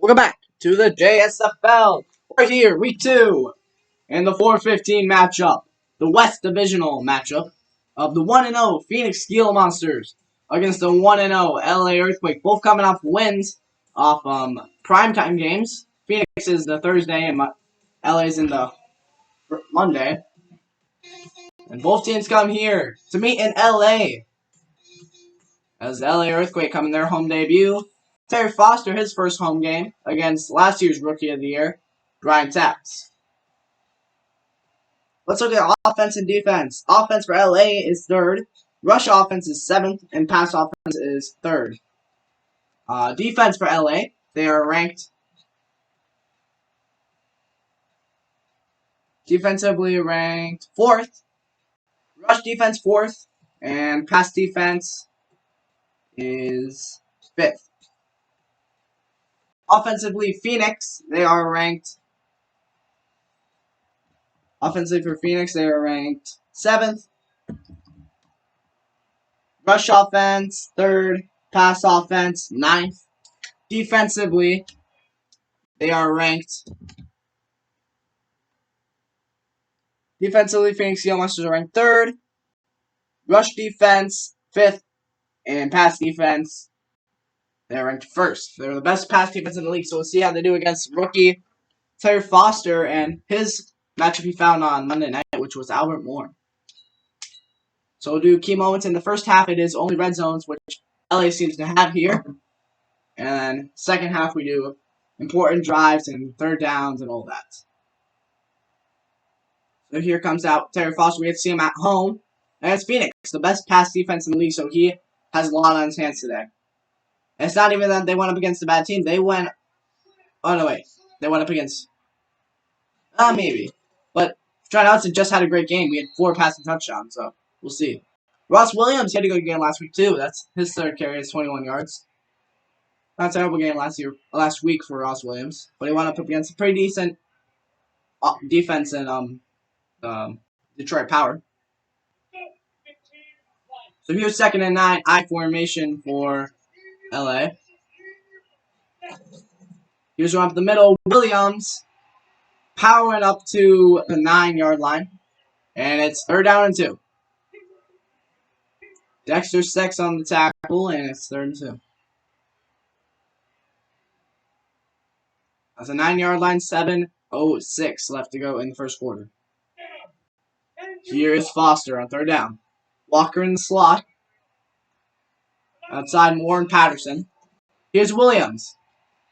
Welcome back to the JSFL. We're here, week 2, in the 4:15 matchup, the West Divisional matchup of the 1-0 Phoenix Gila Monsters against the 1-0 LA Earthquake. Both coming off wins off primetime games. Phoenix is the Thursday and LA is in the Monday. And both teams come here to meet in LA as the LA Earthquake come in their home debut. Terry Foster, his first home game against last year's Rookie of the Year, Brian Taps. Let's look at offense and defense. Offense for LA is 3rd. Rush offense is 7th. And pass offense is 3rd. Defense for LA, they are ranked defensively ranked 4th. Rush defense 4th. And pass defense is 5th. Offensively, Phoenix, they are ranked. Offensively for Phoenix, they are ranked 7th. Rush offense, 3rd. Pass offense, 9th. Defensively, they are ranked. Defensively, Phoenix Gila Monsters are ranked 3rd. Rush defense, 5th. And pass defense, they're ranked 1st. They're the best pass defense in the league, so we'll see how they do against rookie Terry Foster and his matchup he found on Monday night, which was Albert Moore. So we'll do key moments. In the first half, it is only red zones, which LA seems to have here. And then second half, we do important drives and third downs and all that. So here comes out Terry Foster. We have to see him at home. And it's Phoenix, the best pass defense in the league, so he has a lot on his hands today. And it's not even that they went up against a bad team. They went... Oh, no, wait. They went up against... maybe. But Tryouts just had a great game. We had 4 passing touchdowns, so we'll see. Ross Williams, he had a good game last week, too. That's his 3rd carry, is 21 yards. Not a terrible game last week for Ross Williams. But he went up against a pretty decent defense in Detroit Power. So here's 2nd and 9, I formation for LA. Here's one up the middle. Williams powering up to the 9-yard line. And it's 3rd down and 2. Dexter Sex on the tackle, and it's 3rd and 2. That's a 9-yard line, 7:06 left to go in the first quarter. Here is Foster on 3rd down. Walker in the slot. Outside Moore and Patterson. Here's Williams.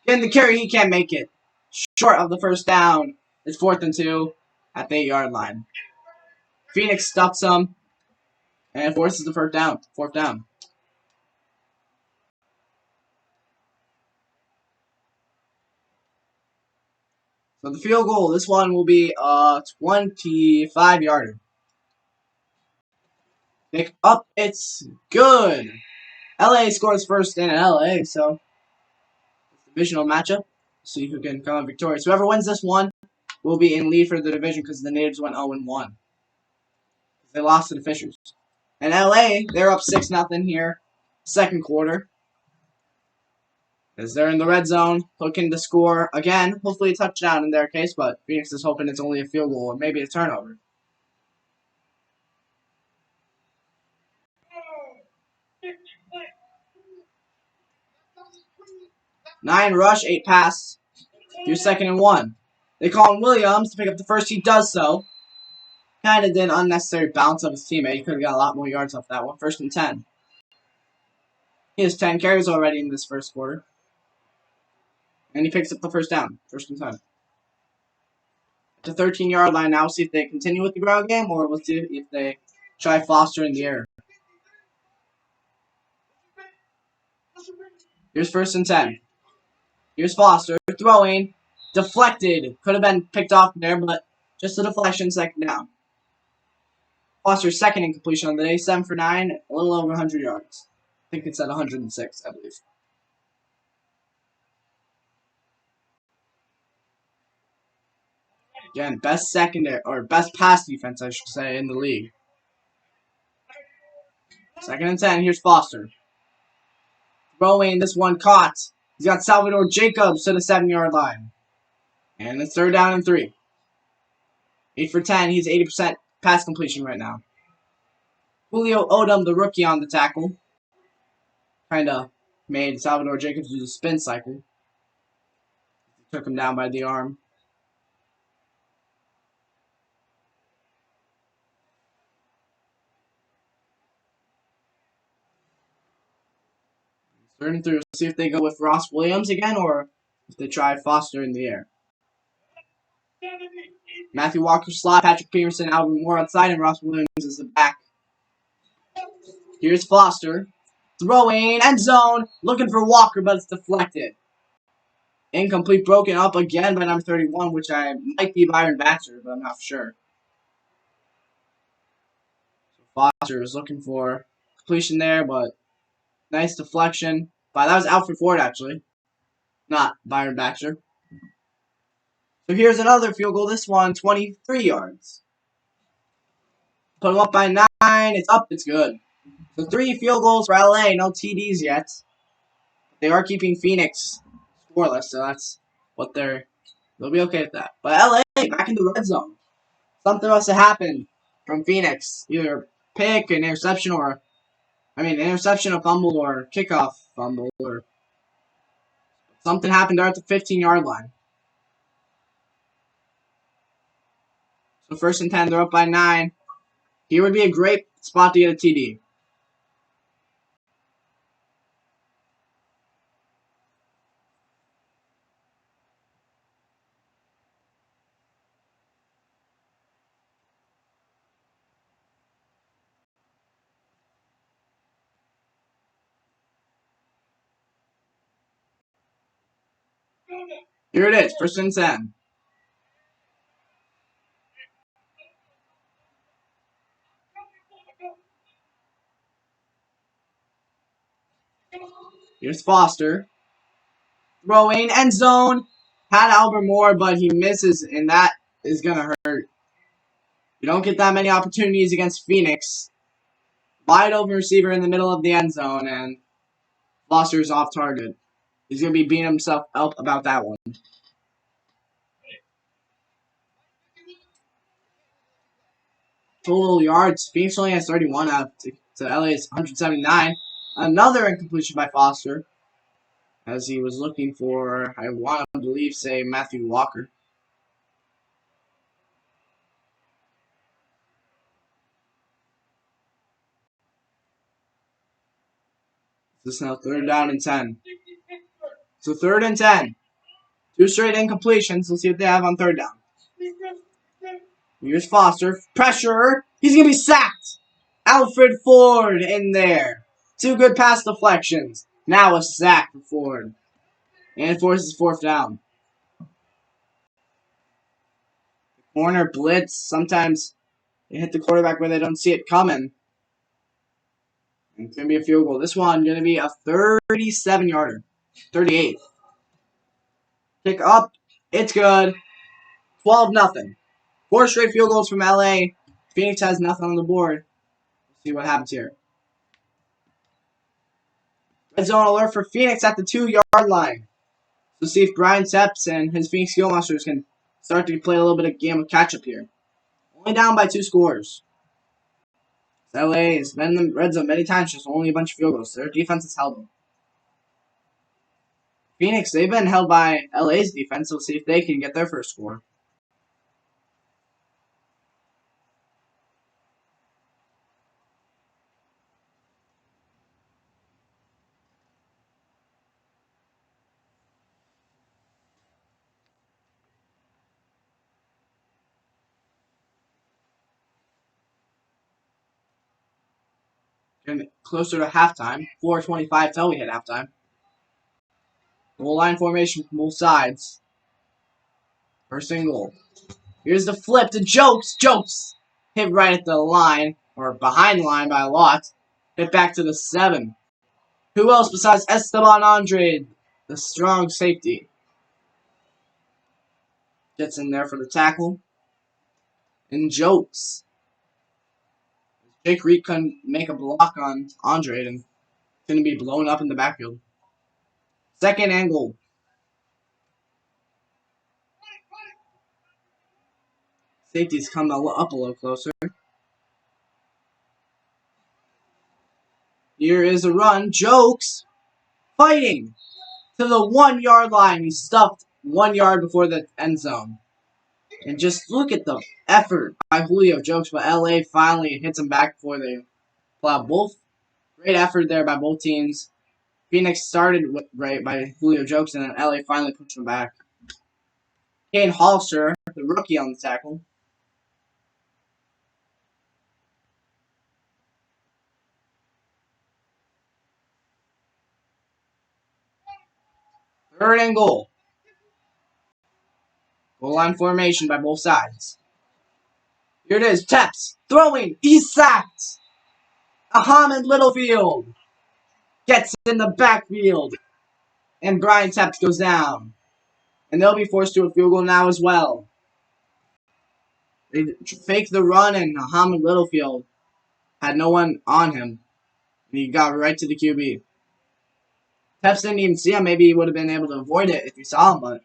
Getting the carry, he can't make it. Short of the 1st down. It's 4th and 2 at the 8-yard line. Phoenix stuffs him and forces the 4th down. So the field goal, this one will be a 25-yarder. Pick up, it's good. LA scores first in LA, so divisional matchup. See who can come out victorious. Whoever wins this one will be in lead for the division because the Natives went 0-1. They lost to the Fishers. And LA, they're up 6-0 here, 2nd quarter. As they're in the red zone, looking to score again. Hopefully a touchdown in their case, but Phoenix is hoping it's only a field goal or maybe a turnover. Nine rush, 8 pass. Here's 2nd and 1. They call him Williams to pick up the first. He does so. Kind of did an unnecessary bounce of his teammate. He could have got a lot more yards off that one. 1st and 10. He has 10 carries already in this first quarter. And he picks up the 1st down. 1st and 10. The 13-yard line now. See if they continue with the ground game or we'll see if they try Foster in the air. Here's 1st and 10. Here's Foster throwing. Deflected. Could have been picked off there, but just a deflection, 2nd down. Foster's 2nd incompletion on the day. 7 for 9. A little over 100 yards. I think it's at 106, I believe. Again, best pass defense, I should say, in the league. 2nd and 10. Here's Foster. Throwing, this one caught. He's got Salvador Jacobs to the 7-yard line. And it's 3rd down and 3. 8 for 10. He's 80% pass completion right now. Julio Odom, the rookie, on the tackle. Kinda made Salvador Jacobs do the spin cycle. Took him down by the arm. Turning through, see if they go with Ross Williams again or if they try Foster in the air. Matthew Walker slot, Patrick Peterson, Albert Moore outside, and Ross Williams is the back. Here's Foster. Throwing, end zone, looking for Walker, but it's deflected. Incomplete, broken up again by number 31, which I might be Byron Baxter, but I'm not for sure. So Foster is looking for completion there, but nice deflection. But that was Alfred Ford, actually, not Byron Baxter. So here's another field goal. This one, 23 yards. Put them up by 9. It's up. It's good. So 3 field goals for LA. No TDs yet. They are keeping Phoenix scoreless, so that's what they'll be okay with that. But LA back in the red zone. Something must have happened from Phoenix. Either pick, an interception, interception, a fumble, or kickoff fumble, or something happened there at the 15-yard line. So 1st and 10, they're up by 9. Here would be a great spot to get a TD. Here it is, 1st and 10. Here's Foster. Throwing, end zone. Had Albert Moore, but he misses, and that is going to hurt. You don't get that many opportunities against Phoenix. Wide open receiver in the middle of the end zone, and Foster's off target. He's going to be beating himself up about that one. Total yards, Phoenix only has 31 out to LA's 179. Another incompletion by Foster, as he was looking for, I want to believe, say, Matthew Walker. This is now 3rd down and 10. So 3rd and 10. 2 straight incompletions. Let's see what they have on 3rd down. Here's Foster. Pressure. He's going to be sacked. Alfred Ford in there. 2 good pass deflections. Now a sack for Ford. And it forces 4th down. Corner blitz. Sometimes they hit the quarterback where they don't see it coming. And it's going to be a field goal. This one going to be a 37-yarder. 38. Pick up. It's good. 12-0. 4 straight field goals from LA. Phoenix has nothing on the board. Let's see what happens here. Red zone alert for Phoenix at the 2-yard line. So see if Brian Tepps and his Phoenix Skill Monsters can start to play a little bit of game of catch-up here. Only down by 2 scores. LA has been in the red zone many times, just only a bunch of field goals. Their defense is held them. Phoenix, they've been held by LA's defense, so we'll see if they can get their first score. Getting closer to halftime. 4:25 till we hit halftime. Goal line formation from both sides. 1st and goal. Here's the flip to Jokes. Jokes hit right at the line, or behind the line by a lot. Hit back to the 7. Who else besides Esteban Andre, the strong safety? Gets in there for the tackle. And Jokes. Jake Reed couldn't make a block on Andre, and it's going to be blown up in the backfield. Second and goal. Safety's come up a little closer. Here is a run. Jokes fighting to the 1 yard line. He's stuffed 1 yard before the end zone. And just look at the effort by Julio Jokes, but LA finally hits him back before they plow. Both great effort there by both teams. Phoenix started right by Julio Jokes, and then LA finally pushed him back. Kane Hollister, the rookie on the tackle. Third and goal. Goal line formation by both sides. Here it is. Tepps throwing. He's sacked. Ahmed Littlefield gets in the backfield. And Brian Tepps goes down. And they'll be forced to a field goal now as well. They fake the run, and Ahmed Littlefield had no one on him. And he got right to the QB. Tepps didn't even see him. Maybe he would have been able to avoid it if he saw him, but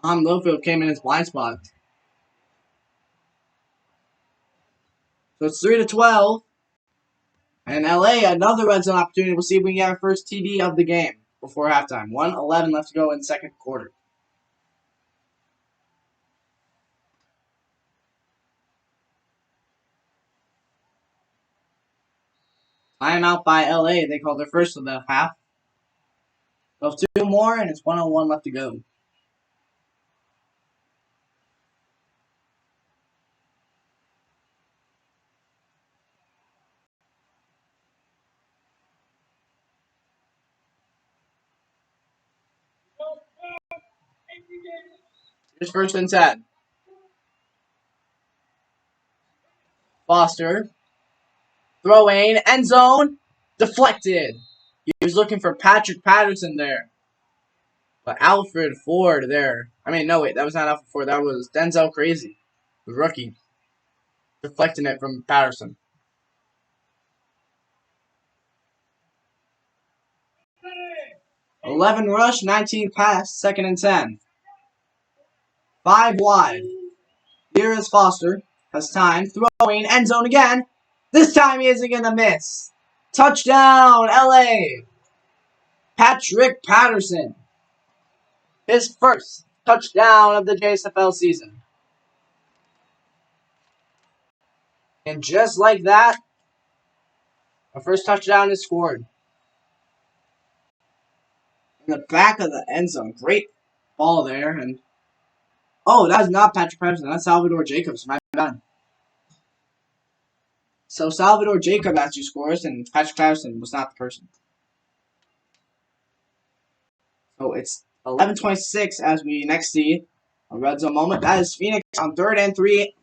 Ahmed Littlefield came in his blind spot. So it's 3-12. And LA, another red zone opportunity. We'll see if we can get our first TD of the game before halftime. 1:11 left to go in the second quarter. Timeout by LA. They called their first of the half. So 2 more, and it's 1:01 left to go. Here's first and 10. Foster. Throwing. End zone. Deflected. He was looking for Patrick Patterson there. But Alfred Ford there. I mean, no, wait. That was not Alfred Ford. That was Denzel Crazy, the rookie. Deflecting it from Patterson. 11 rush, 19 pass, second and 10. 5 wide. Here is Foster. Has time. Throwing. End zone again. This time he isn't going to miss. Touchdown, LA. Patrick Patterson. His first touchdown of the JSFL season. And just like that, our first touchdown is scored. In the back of the end zone. Great ball there. And oh, that is not Patrick Patterson. That's Salvador Jacobs. My bad. So Salvador Jacob actually scores, and Patrick Patterson was not the person. So it's 11:26 as we next see a red zone moment. That is Phoenix on 3rd and 3.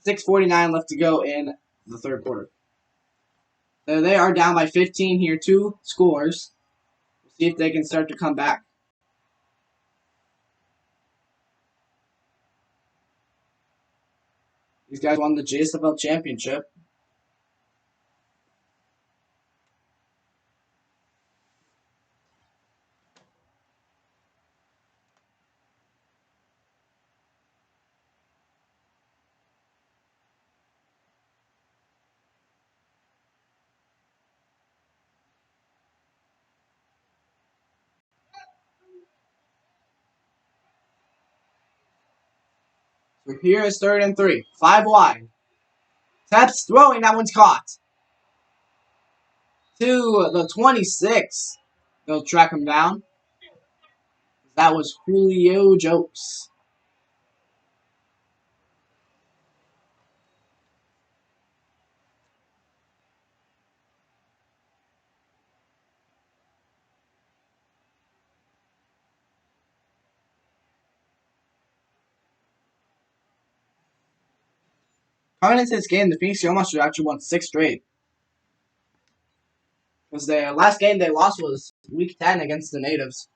6:49 left to go in the third quarter. So they are down by 15 here. 2 scores. We'll see if they can start to come back. These guys won the JSFL championship. So here is 3rd and 3. 5 wide. Tepps throwing. That one's caught. To the 26. They'll track him down. That was Julio Jokes. Coming into this game, the Phoenix Steel Monsters actually won 6 straight. Because their last game they lost was Week 10 against the Natives.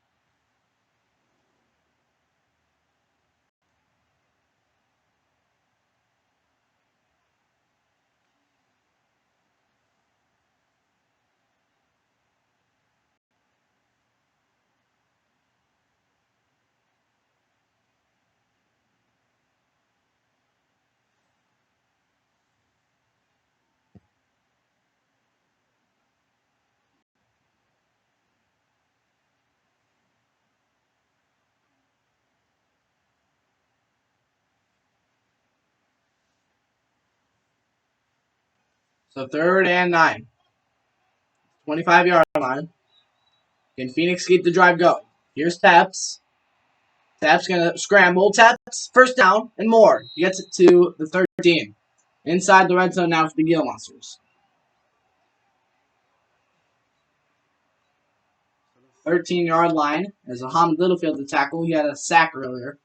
So 3rd and 9. 25-yard line. Can Phoenix keep the drive going? Here's Taps. Taps going to scramble. Taps, first down, and more. He gets it to the 13. Inside the red zone now for the Gila Monsters. 13-yard line as Muhammad Littlefield to tackle. He had a sack earlier.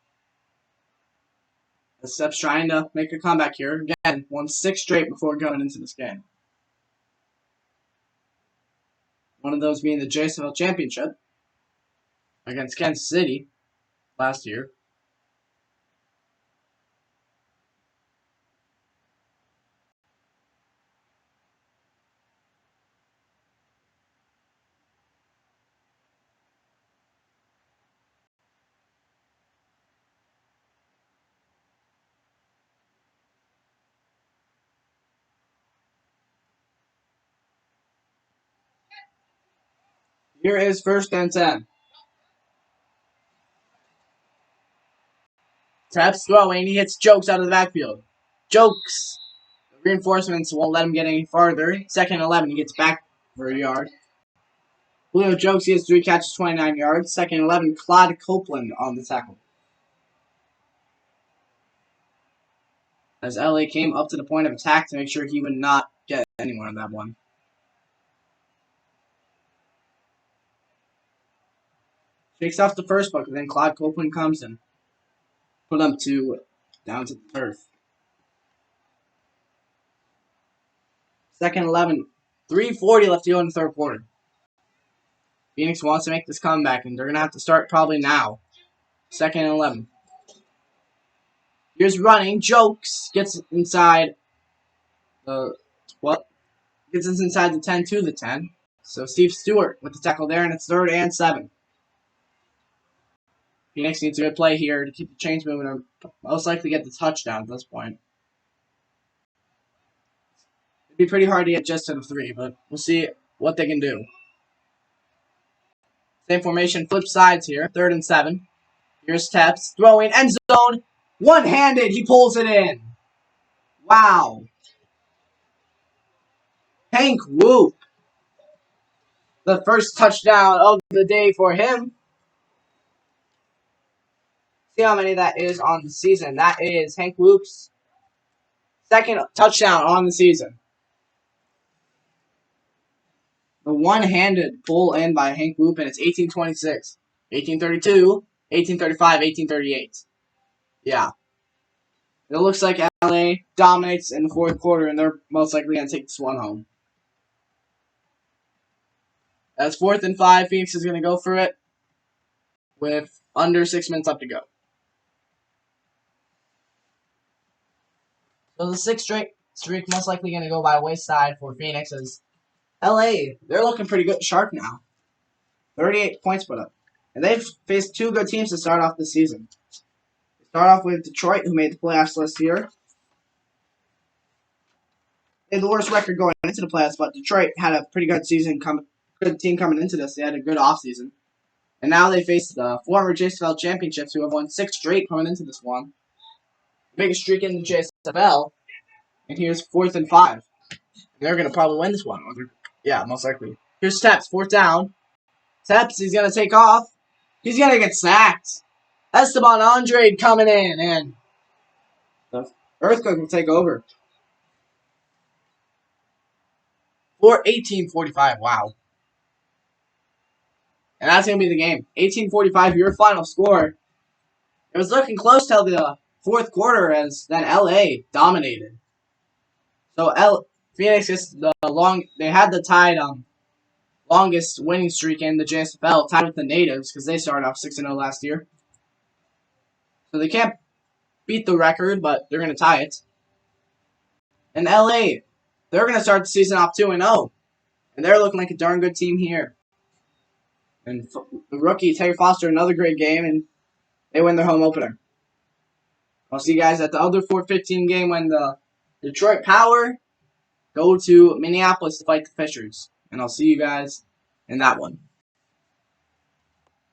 The Steps trying to make a comeback here. Again, won 6 straight before going into this game. One of those being the JSFL Championship against Kansas City last year. Here is 1st and 10. Taps throwing. He hits Jokes out of the backfield. Jokes. The reinforcements won't let him get any farther. 2nd and 11. He gets back for a yard. Julio Jokes, he has 3 catches, 29 yards. 2nd and 11. Claude Copeland on the tackle. As LA came up to the point of attack to make sure he would not get anyone on that one. Shakes off the first bucket, then Claude Copeland comes and put them down to the turf. 2nd and 11. 3:40 left to go in the 3rd quarter. Phoenix wants to make this comeback, and they're going to have to start probably now. 2nd and 11. Here's running. Jokes gets inside the Gets us inside the 10 to the 10. So Steve Stewart with the tackle there, and it's 3rd and 7. Phoenix needs a good play here to keep the chains moving, or most likely get the touchdown at this point. It'd be pretty hard to get just to the 3, but we'll see what they can do. Same formation, flip sides here. 3rd and 7. Here's Taps throwing end zone. One-handed, he pulls it in. Wow. Hank Whoop. The first touchdown of the day for him. See how many that is on the season. That is Hank Whoop's 2nd touchdown on the season. The one-handed pull in by Hank Whoop, and it's 1826, 1832, 1835, 1838. Yeah. It looks like LA dominates in the 4th quarter, and they're most likely going to take this one home. That's 4th and 5. Phoenix is going to go for it with under 6 minutes left to go. So the 6th straight streak most likely going to go by wayside for Phoenix, as LA, they're looking pretty good, sharp now. 38 points put up. And they've faced 2 good teams to start off the season. They start off with Detroit, who made the playoffs last year. They had the worst record going into the playoffs, but Detroit had a pretty good season, good team coming into this. They had a good offseason. And now they face the former JSFL championships, who have won 6 straight coming into this one. Biggest streak in the JSFL. And here's 4th and 5. They're going to probably win this one. Yeah, most likely. Here's Taps, 4th down. Taps, he's going to take off. He's going to get sacked. Esteban Andrade coming in, and the Earthquake will take over. For 18:45, wow. And that's going to be the game. 18:45, your final score. It was looking close till the 4th quarter, as then LA dominated. So Phoenix is they had the tied longest winning streak in the JSFL, tied with the Natives, because they started off 6-0 last year. So they can't beat the record, but they're going to tie it. And LA, they're going to start the season off 2-0. And they're looking like a darn good team here. And the rookie, Terry Foster, another great game, and they win their home opener. I'll see you guys at the other 4:15 game when the Detroit Power go to Minneapolis to fight the Fishers. And I'll see you guys in that one.